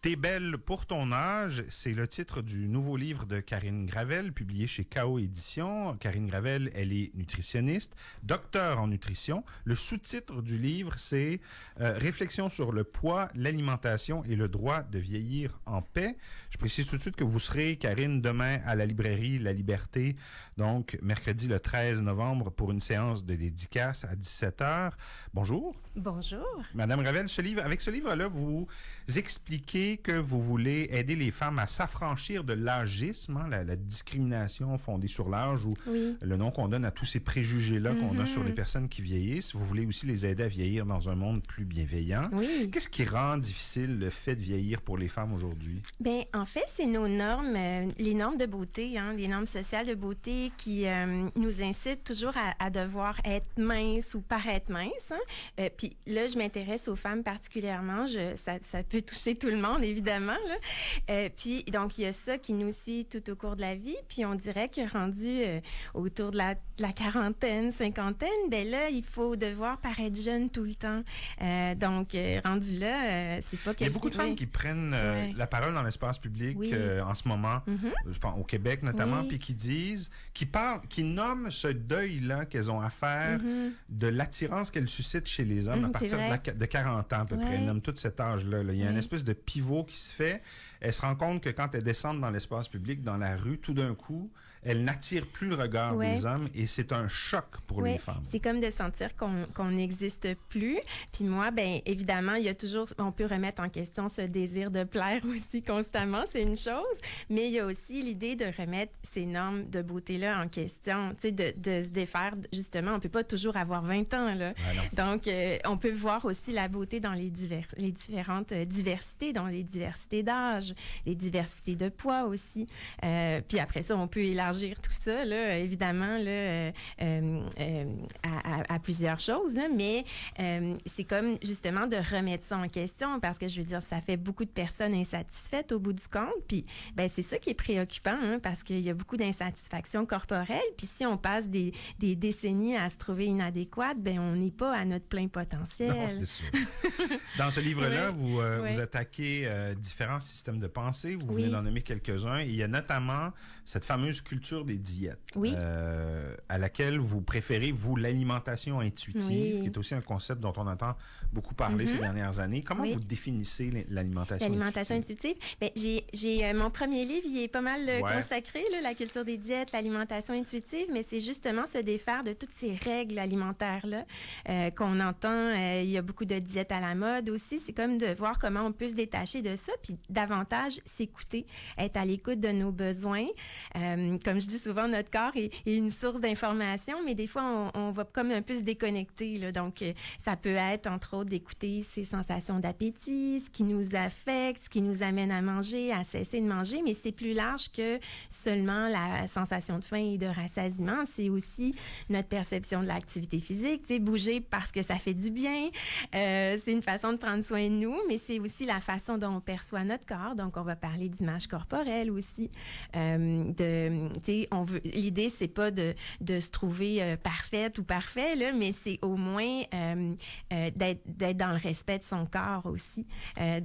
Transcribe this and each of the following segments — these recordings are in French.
T'es belle pour ton âge, c'est le titre du nouveau livre de Karine Gravel, publié chez K.O. Éditions. Karine Gravel, elle est nutritionniste, docteur en nutrition. Le sous-titre du livre, c'est Réflexion sur le poids, l'alimentation et le droit de vieillir en paix. Je précise tout de suite que vous serez, Karine, demain à la librairie La Liberté, donc mercredi le 13 novembre pour une séance de dédicace à 17h. Bonjour. Bonjour. Madame Gravel, avec ce livre-là, vous expliquez que vous voulez aider les femmes à s'affranchir de l'âgisme, hein, la discrimination fondée sur l'âge ou le nom qu'on donne à tous ces préjugés-là qu'on a sur les personnes qui vieillissent. Vous voulez aussi les aider à vieillir dans un monde plus bienveillant. Oui. Qu'est-ce qui rend difficile le fait de vieillir pour les femmes aujourd'hui? Ben, en fait, c'est nos normes, les normes de beauté, hein, les normes sociales de beauté qui nous incitent toujours à devoir être mince ou paraître mince. Hein. Puis là, je m'intéresse aux femmes particulièrement. Ça peut toucher tout le monde, évidemment. Là. Puis, donc, il y a ça qui nous suit tout au cours de la vie. Puis, on dirait que rendu autour de la quarantaine, cinquantaine, ben là, il faut devoir paraître jeune tout le temps. Donc, rendu là, c'est pas quelque chose... Il y a beaucoup de femmes qui prennent la parole dans l'espace public en ce moment, je pense au Québec notamment, puis qui nomment ce deuil-là qu'elles ont à faire de l'attirance qu'elles suscitent chez les hommes à partir de 40 ans à peu près. Elles nomment tout cet âge-là. Là. Il y a une espèce de pivot qui se fait. Elles se rendent compte que quand elles descendent dans l'espace public, dans la rue, tout d'un coup, elles n'attirent plus le regard des hommes et c'est un choc pour les femmes. C'est comme de sentir qu'on n'existe plus. Puis moi, ben évidemment, il y a toujours, on peut remettre en question ce désir de plaire aussi constamment, c'est une chose, mais il y a aussi l'idée de remettre ces normes de beauté-là en question, tu sais, de se défaire, justement, on peut pas toujours avoir 20 ans, là. Donc, on peut voir aussi la beauté dans les différentes diversités, dans les diversités d'âge, les diversités de poids aussi. Puis après ça, on peut élargir tout ça, là, évidemment, là, à plusieurs choses, là, mais c'est comme justement de remettre ça en question parce que je veux dire, ça fait beaucoup de personnes insatisfaites au bout du compte. Puis, ben c'est ça qui est préoccupant, hein, parce qu'il y a beaucoup d'insatisfaction corporelle. Puis si on passe des décennies à se trouver inadéquate, ben on n'est pas à notre plein potentiel. Non, c'est sûr. Dans ce livre-là, vous attaquez différents systèmes de pensée. Vous venez d'en nommer quelques-uns. Et il y a notamment cette fameuse culture des diètes, à laquelle vous préférez, vous, l'alimentation intuitive, qui est aussi un concept dont on entend beaucoup parler ces dernières années. Comment vous définissez l'alimentation intuitive? L'alimentation intuitive? Ben, j'ai mon premier livre, il est pas mal consacré, là, la culture des diètes, l'alimentation intuitive, mais c'est justement se défaire de toutes ces règles alimentaires-là qu'on entend. Il y a beaucoup de diètes à la mode aussi. C'est comme de voir comment on peut se détacher de ça, puis davantage s'écouter, être à l'écoute de nos besoins. Comme je dis souvent, notre corps est une source d'information, mais des fois, on va comme un peu se déconnecter. Là. Donc, ça peut être, entre autres, d'écouter ces sensations d'appétit, ce qui nous affecte, ce qui nous amène à manger, à cesser de manger, mais c'est plus large que seulement la sensation de faim et de rassasiement. C'est aussi notre perception de l'activité physique, tu sais, bouger parce que ça fait du bien. C'est une façon de prendre soin de nous, mais c'est aussi la façon dont on perçoit notre corps. Donc, on va parler d'image corporelle aussi. L'idée, c'est pas de se trouver parfaite ou parfait, là, mais c'est au moins d'être dans le respect de son corps aussi. Mais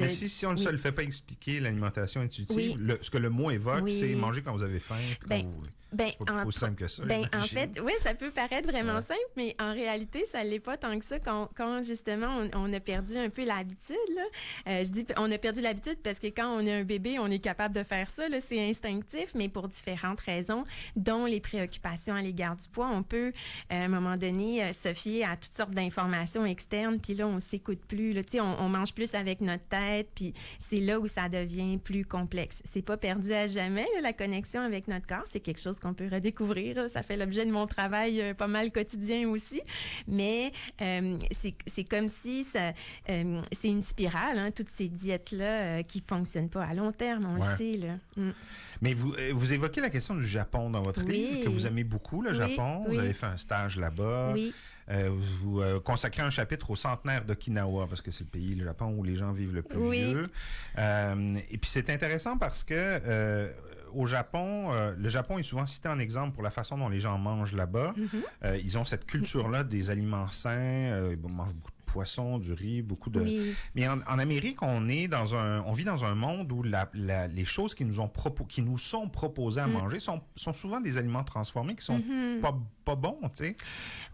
si on ne se le fait pas expliquer, l'alimentation intuitive, ce que le mot évoque, c'est manger quand vous avez faim, puis quand vous voulez. C'est pas plus simple que ça. En fait, oui, ça peut paraître vraiment simple, mais en réalité, ça l'est pas tant que ça quand justement on a perdu un peu l'habitude. Là. Je dis on a perdu l'habitude parce que quand on est un bébé, on est capable de faire ça. Là, c'est instinctif, mais pour différentes raisons, dont les préoccupations à l'égard du poids, on peut à un moment donné se fier à toutes sortes d'informations externes. Puis là, on s'écoute plus. Là, on mange plus avec notre tête. Puis c'est là où ça devient plus complexe. C'est pas perdu à jamais là, la connexion avec notre corps. C'est quelque chose qu'on peut redécouvrir. Là. Ça fait l'objet de mon travail pas mal quotidien aussi. Mais c'est comme si c'est une spirale, hein, toutes ces diètes-là qui fonctionnent pas à long terme, on le sait. Là. Mais vous évoquez la question du Japon dans votre livre, que vous aimez beaucoup, le Japon. Vous avez fait un stage là-bas. Vous consacrez un chapitre au centenaire d'Okinawa, parce que c'est le pays, le Japon, où les gens vivent le plus vieux. Et puis c'est intéressant parce que au Japon, le Japon est souvent cité en exemple pour la façon dont les gens mangent là-bas. Ils ont cette culture-là des aliments sains, ils mangent beaucoup de poisson, du riz, beaucoup de... Oui. Mais en Amérique, on vit dans un monde où les choses qui nous sont proposées à manger sont souvent des aliments transformés qui sont pas bons, tu sais.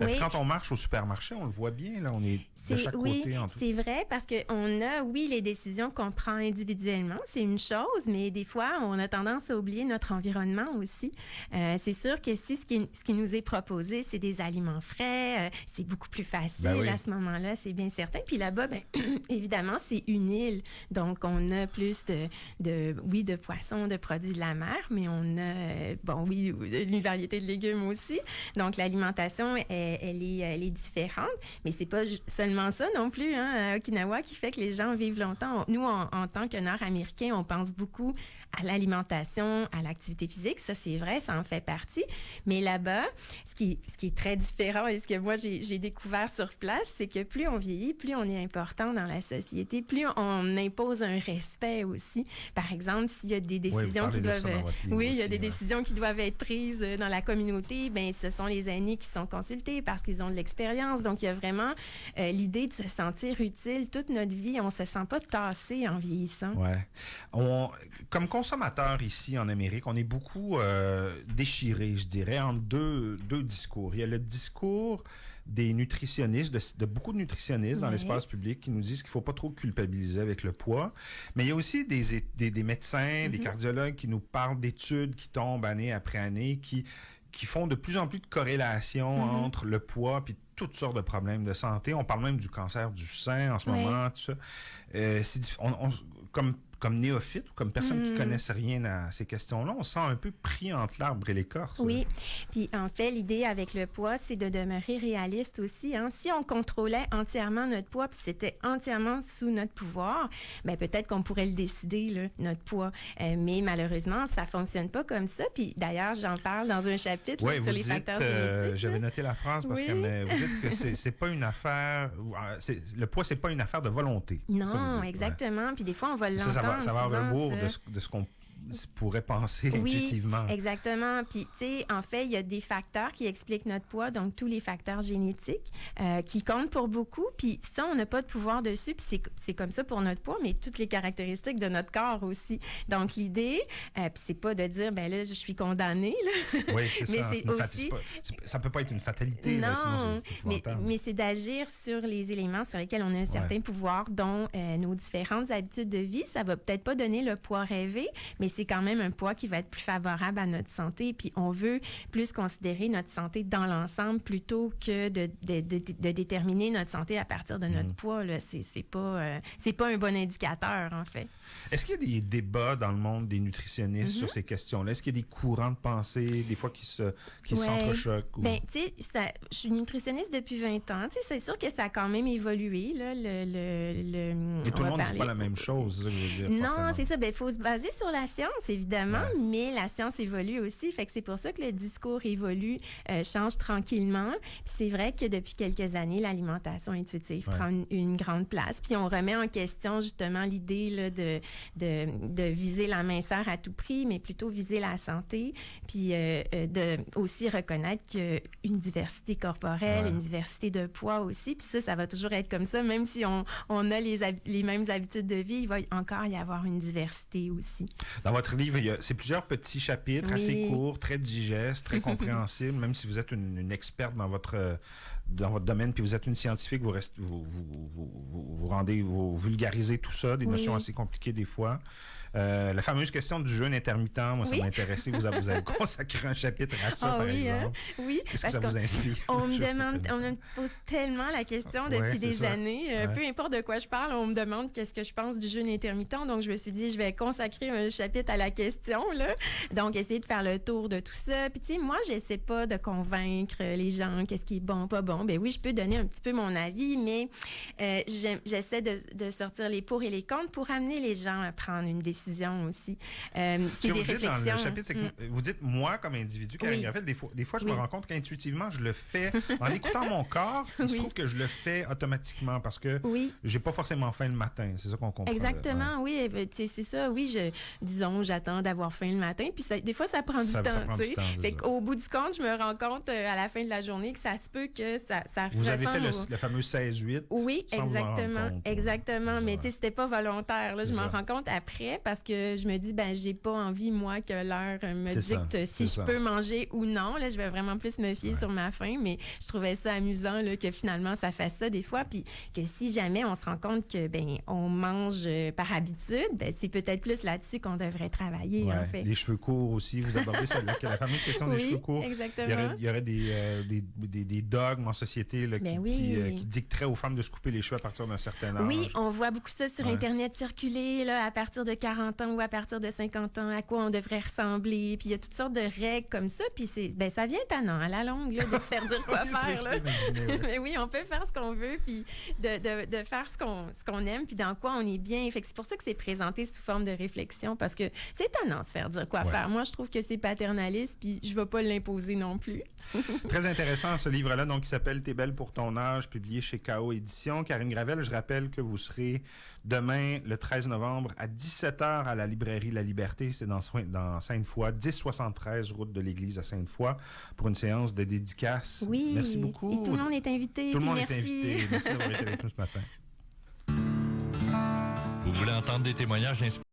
Oui. Quand on marche au supermarché, on le voit bien, là, on est de chaque côté. En tout. C'est vrai, parce qu'on a, les décisions qu'on prend individuellement, c'est une chose, mais des fois, on a tendance à oublier notre environnement aussi. C'est sûr que si ce qui nous est proposé, c'est des aliments frais, c'est beaucoup plus facile à ce moment-là, c'est bien certain. Puis là-bas, évidemment, c'est une île, donc on a plus de poissons, de produits de la mer, mais on a, une variété de légumes aussi. Donc, l'alimentation, elle est différente, mais c'est pas seulement ça non plus, à Okinawa, qui fait que les gens vivent longtemps. Nous, en tant que Nord-Américains, on pense beaucoup à l'alimentation, à l'activité physique. Ça, c'est vrai, ça en fait partie. Mais là-bas, ce qui est très différent et ce que moi, j'ai découvert sur place, c'est que plus on vieillit, plus on est important dans la société, plus on impose un respect aussi. Par exemple, s'il y a des décisions décisions qui doivent être prises dans la communauté, ben ce sont les aînés qui sont consultés parce qu'ils ont de l'expérience. Donc, il y a vraiment l'idée de se sentir utile toute notre vie. On se sent pas tassé en vieillissant. Ouais. Comme consommateur ici en Amérique, on est beaucoup déchiré, je dirais, entre deux discours. Il y a le discours des nutritionnistes, de beaucoup de nutritionnistes dans l'espace public qui nous disent qu'il ne faut pas trop culpabiliser avec le poids. Mais il y a aussi des médecins, des cardiologues qui nous parlent d'études qui tombent année après année, qui font de plus en plus de corrélations entre le poids puis toutes sortes de problèmes de santé. On parle même du cancer du sein en ce moment, tout ça. Comme néophyte ou comme personne qui ne connaisse rien à ces questions-là, on se sent un peu pris entre l'arbre et l'écorce. Oui, puis en fait, l'idée avec le poids, c'est de demeurer réaliste aussi. Si on contrôlait entièrement notre poids, puis c'était entièrement sous notre pouvoir, bien peut-être qu'on pourrait le décider, là, notre poids. Mais malheureusement, ça ne fonctionne pas comme ça. Puis d'ailleurs, j'en parle dans un chapitre sur les facteurs génétiques. J'avais noté la phrase parce que vous dites que c'est pas une affaire... le poids, c'est pas une affaire de volonté. Non, exactement. Puis des fois, on va l'entendre. Ça va à rebours de ce qu'on pourrait penser intuitivement. Exactement. Puis, tu sais, en fait, il y a des facteurs qui expliquent notre poids, donc tous les facteurs génétiques qui comptent pour beaucoup. Puis ça, on n'a pas de pouvoir dessus. Puis c'est comme ça pour notre poids, mais toutes les caractéristiques de notre corps aussi. Donc, l'idée, puis c'est pas de dire, ben là, je suis condamnée. Là. Oui, c'est mais ça. c'est aussi... ça peut pas être une fatalité. Non, là, sinon mais c'est d'agir sur les éléments sur lesquels on a un certain pouvoir, dont nos différentes habitudes de vie. Ça va peut-être pas donner le poids rêvé, mais c'est quand même un poids qui va être plus favorable à notre santé. Puis on veut plus considérer notre santé dans l'ensemble plutôt que de déterminer notre santé à partir de notre poids. Là. C'est pas un bon indicateur, en fait. Est-ce qu'il y a des débats dans le monde des nutritionnistes sur ces questions-là? Est-ce qu'il y a des courants de pensée, des fois, qui s'entrechoquent? Ou... Bien, tu sais, je suis nutritionniste depuis 20 ans. Tu sais, c'est sûr que ça a quand même évolué, là, Et tout le monde ne dit pas la même chose, c'est ça que je veux dire. Non, forcément. C'est ça. Bien, il faut se baser sur la science, évidemment, mais la science évolue aussi. Fait que c'est pour ça que le discours évolue, change tranquillement. Puis c'est vrai que depuis quelques années, l'alimentation intuitive prend une grande place. Puis on remet en question, justement, l'idée là, de viser la minceur à tout prix, mais plutôt viser la santé. Puis de aussi reconnaître qu'il y a une diversité corporelle, une diversité de poids aussi. Puis ça va toujours être comme ça. Même si on a les mêmes habitudes de vie, il va encore y avoir une diversité aussi. Dans votre livre, c'est plusieurs petits chapitres assez courts, très digestes, très compréhensibles, même si vous êtes une experte dans votre domaine, puis vous êtes une scientifique, vous vulgarisez tout ça, des notions assez compliquées des fois. La fameuse question du jeûne intermittent, moi, ça m'a intéressé. Vous avez consacré un chapitre à ça, par exemple. Oui, qu'est-ce que ça vous inspire? On me pose tellement la question depuis des années. Peu importe de quoi je parle, on me demande qu'est-ce que je pense du jeûne intermittent. Donc, je me suis dit, je vais consacrer un chapitre à la question, là. Donc, essayer de faire le tour de tout ça. Puis, tu sais, moi, j'essaie pas de convaincre les gens qu'est-ce qui est bon, pas bon. Ben oui, je peux donner un petit peu mon avis, mais j'essaie de sortir les pour et les contre pour amener les gens à prendre une décision aussi. C'est des réflexions. Dans le chapitre, c'est que vous dites, moi, comme individu, Karine Gravel, des fois, je me rends compte qu'intuitivement, je le fais. En écoutant mon corps, il se trouve que je le fais automatiquement parce que j'ai pas forcément faim le matin. C'est ça qu'on comprend. Exactement, oui. C'est ça, oui. Disons, j'attends d'avoir faim le matin. Puis des fois, ça prend du temps. Fait qu'au bout du compte, je me rends compte à la fin de la journée que ça se peut que ça Vous avez fait ressemble le fameux 16-8. Oui, sans vous en rendre exactement. compte. Exactement. Mais Ouais. tu sais, c'était pas volontaire. Là. Je C'est m'en ça. rends compte après parce que je me dis, ben, j'ai pas envie, moi, que l'heure me C'est ça, dicte c'est si je ça. peux manger ou non. Là, je vais vraiment plus me fier sur ma faim. Mais je trouvais ça amusant là, que finalement, ça fasse ça des fois. Puis que si jamais on se rend compte que, ben, on mange par habitude, ben, c'est peut-être plus là-dessus qu'on devrait travailler, Ouais. en fait. Les cheveux courts aussi, vous abordez la fameuse question des Oui, cheveux courts. exactement. Il y aurait des dogmes en société là, Ben oui. qui dicteraient aux femmes de se couper les cheveux à partir d'un certain âge. Oui, on voit beaucoup ça sur Ouais. Internet circuler, là, à partir de 40 ans ou à partir de 50 ans, à quoi on devrait ressembler. Puis il y a toutes sortes de règles comme ça. Puis ça vient tannant à la longue là, de se faire dire quoi Oui, faire. je Là. peux imaginer, ouais. Mais oui, on peut faire ce qu'on veut, puis de faire ce qu'on aime, puis dans quoi on est bien. Fait que c'est pour ça que c'est présenté sous forme de réflexion, parce que c'est tannant de se faire dire quoi Ouais. faire. Moi, je trouve que c'est paternaliste, puis je ne vais pas l'imposer non plus. Très intéressant ce livre-là, donc qui s'appelle T'es belle pour ton âge, publié chez K.O. Éditions. Karine Gravel, je rappelle que vous serez demain, le 13 novembre, à 17h à la librairie La Liberté, c'est dans Sainte-Foy, 1073 route de l'église à Sainte-Foy, pour une séance de dédicace. Oui. Merci beaucoup. Et tout le monde est invité. Tout le puis monde merci. est invité. Merci d'avoir été avec nous ce matin. Vous voulez entendre des témoignages inspirants?